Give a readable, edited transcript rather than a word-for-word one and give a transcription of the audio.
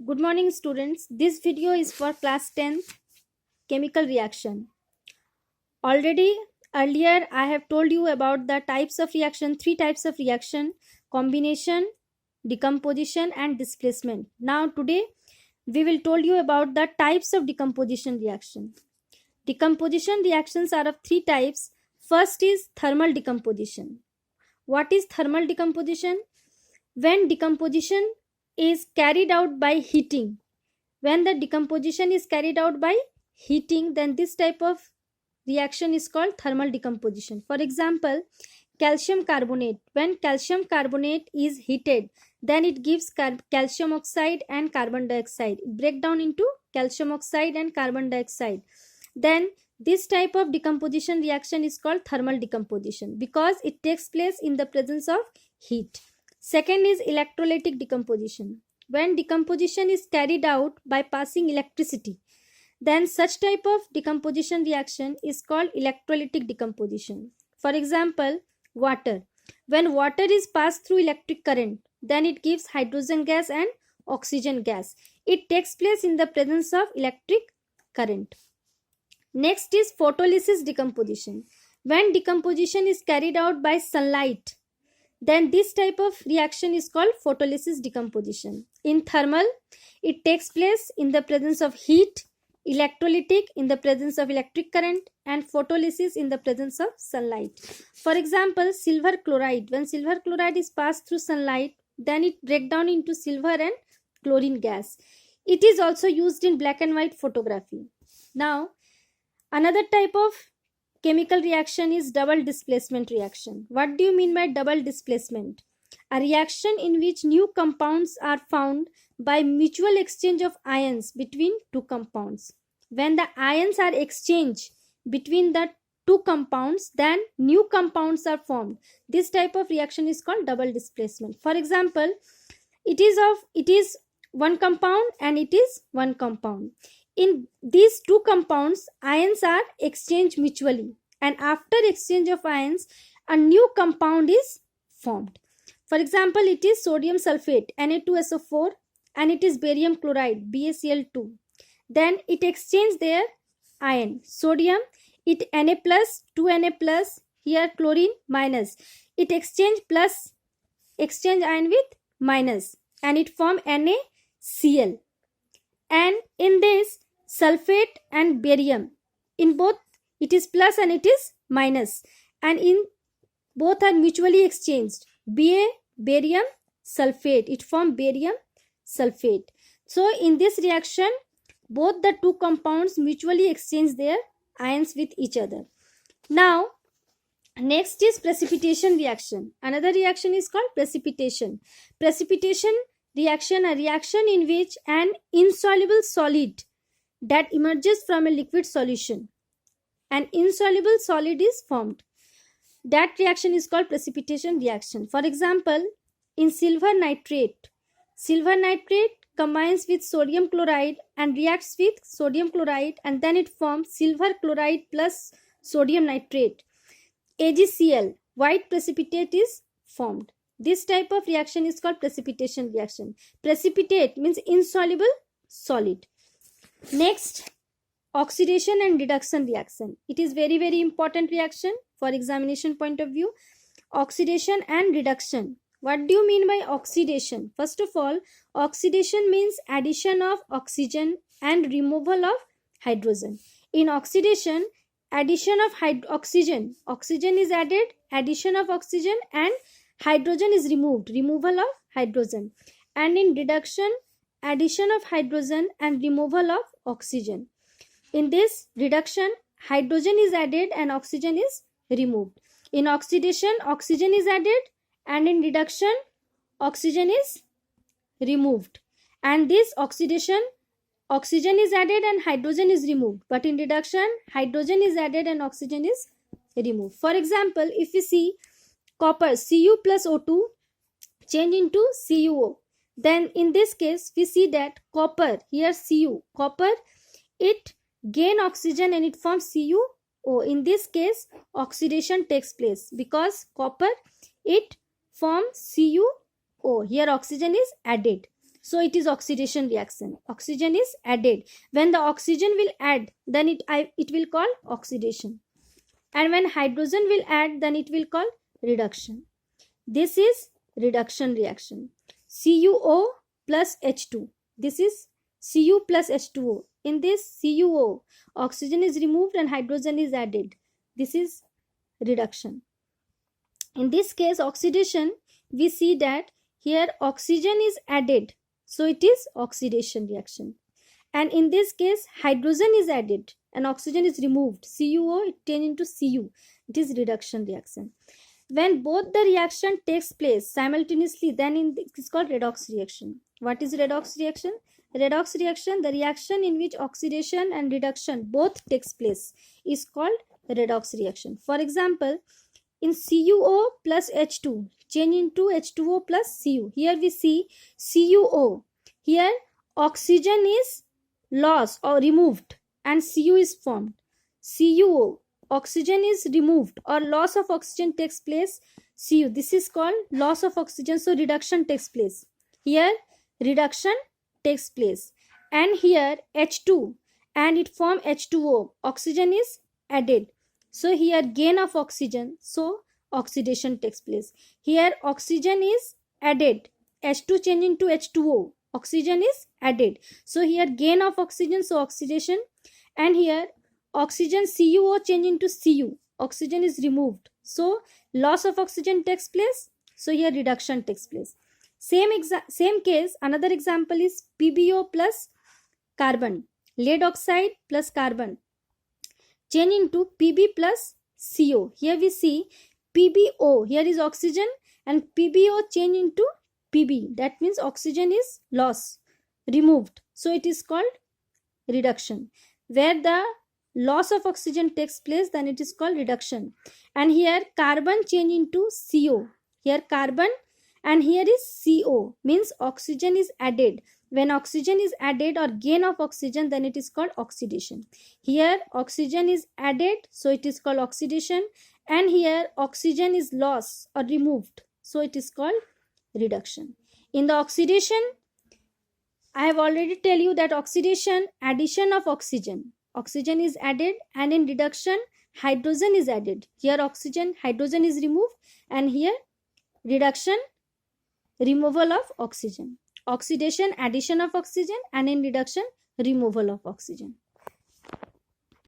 Good morning, students. This video is for class 10 chemical reaction. Already earlier I have told you about the types of reaction, three types of reaction: combination, decomposition and displacement. Now today we will told you about the types of decomposition reaction. Decomposition reactions are of three types. First is thermal decomposition. What is thermal decomposition? When decomposition is carried out by heating. When the decomposition is carried out by heating, then this type of reaction is called thermal decomposition. For example, calcium carbonate. When calcium carbonate is heated, then it gives calcium oxide and carbon dioxide. It breaks down into calcium oxide and carbon dioxide. Then this type of decomposition reaction is called thermal decomposition because it takes place in the presence of heat. Second is electrolytic decomposition. When decomposition is carried out by passing electricity, then such type of decomposition reaction is called electrolytic decomposition. For example, water. When water is passed through electric current, then it gives hydrogen gas and oxygen gas. It takes place in the presence of electric current. Next is photolysis decomposition. When decomposition is carried out by sunlight, then this type of reaction is called photolysis decomposition. In thermal, it takes place in the presence of heat, electrolytic in the presence of electric current, and photolysis in the presence of sunlight. For example, silver chloride. When silver chloride is passed through sunlight, then it breaks down into silver and chlorine gas. It is also used in black and white photography. Now, another type of chemical reaction is double displacement reaction. What do you mean by double displacement? A reaction in which new compounds are found by mutual exchange of ions between two compounds. When the ions are exchanged between the two compounds, then new compounds are formed. This type of reaction is called double displacement. For example, it is one compound and it is one compound. In these two compounds, ions are exchanged mutually, and after exchange of ions, a new compound is formed. For example, it is sodium sulfate Na2SO4 and it is barium chloride BaCl2. Then it exchanges their ion. Sodium, it Na plus, 2Na plus, here chlorine minus. It exchange ion with minus and it form NaCl. And in this sulfate and barium, in both it is plus and it is minus, and in both are mutually exchanged. Barium sulfate, it form barium sulfate. So in this reaction, both the two compounds mutually exchange their ions with each other. Now next is precipitation reaction. Another reaction is called precipitation. Precipitation reaction, a reaction in which an insoluble solid that emerges from a liquid solution, an insoluble solid is formed. That reaction is called precipitation reaction. For example, in silver nitrate combines with sodium chloride and reacts with sodium chloride, and then it forms silver chloride plus sodium nitrate, AgCl. White precipitate is formed. This type of reaction is called precipitation reaction. Precipitate means insoluble solid. Next, oxidation and reduction reaction. It is very important reaction for examination point of view. Oxidation and reduction. What do you mean by oxidation? First of all, oxidation means addition of oxygen and removal of hydrogen. In oxidation, addition of oxygen is added, addition of oxygen, and hydrogen is removed, removal of hydrogen. And in reduction, addition of hydrogen and removal of oxygen. In this reduction, hydrogen is added and oxygen is removed. In oxidation, oxygen is added, and in reduction, oxygen is removed. And this oxidation, oxygen is added and hydrogen is removed. But in reduction, hydrogen is added and oxygen is removed. For example, if we see copper Cu plus O2 change into CuO, then in this case we see that copper, here Cu, copper, it gain oxygen and it forms CuO. In this case, oxidation takes place because copper, it forms CuO. Here oxygen is added. so it is oxidation reaction. Oxygen is added. When the oxygen will add, then it will call oxidation, and when hydrogen will add, then it will call reduction. This is reduction reaction. CuO plus H2. This is Cu plus H2O. In this CuO, oxygen is removed and hydrogen is added. This is reduction. In this case, oxidation, we see that here oxygen is added, so it is oxidation reaction. And in this case, hydrogen is added and oxygen is removed. CuO, it turns into Cu. It is reduction reaction. When both the reaction takes place simultaneously, then it is called redox reaction. What is redox reaction? Redox reaction, the reaction in which oxidation and reduction both takes place, is called redox reaction. For example, in CuO plus H2 change into H2O plus Cu. Here we see CuO. Here oxygen is lost or removed and Cu is formed. CuO, oxygen is removed or loss of oxygen takes place. Cu, this is called loss of oxygen, so reduction takes place. Here reduction takes place, and here H2 and it form H2O, oxygen is added, so here gain of oxygen, so oxidation takes place. Here oxygen is added, H2 change into H2O, oxygen is added, so here gain of oxygen, so oxidation. And here oxygen CuO change into Cu, oxygen is removed, so loss of oxygen takes place, so here reduction takes place. Same case, another example is PbO plus carbon, lead oxide plus carbon change into Pb plus CO. Here we see PbO, here is oxygen, and PbO change into Pb, that means oxygen is lost, removed, so it is called reduction. Where the loss of oxygen takes place, then it is called reduction. And here carbon change into CO, here carbon and here is CO, means oxygen is added. When oxygen is added or gain of oxygen, then it is called oxidation. Here oxygen is added, so it is called oxidation, and here oxygen is lost or removed, so it is called reduction. In the oxidation, I have already tell you that oxidation, addition of oxygen is added, and in reduction hydrogen is added. Here oxygen, hydrogen is removed, and here reduction, removal of oxygen. Oxidation, addition of oxygen, and in reduction, removal of oxygen.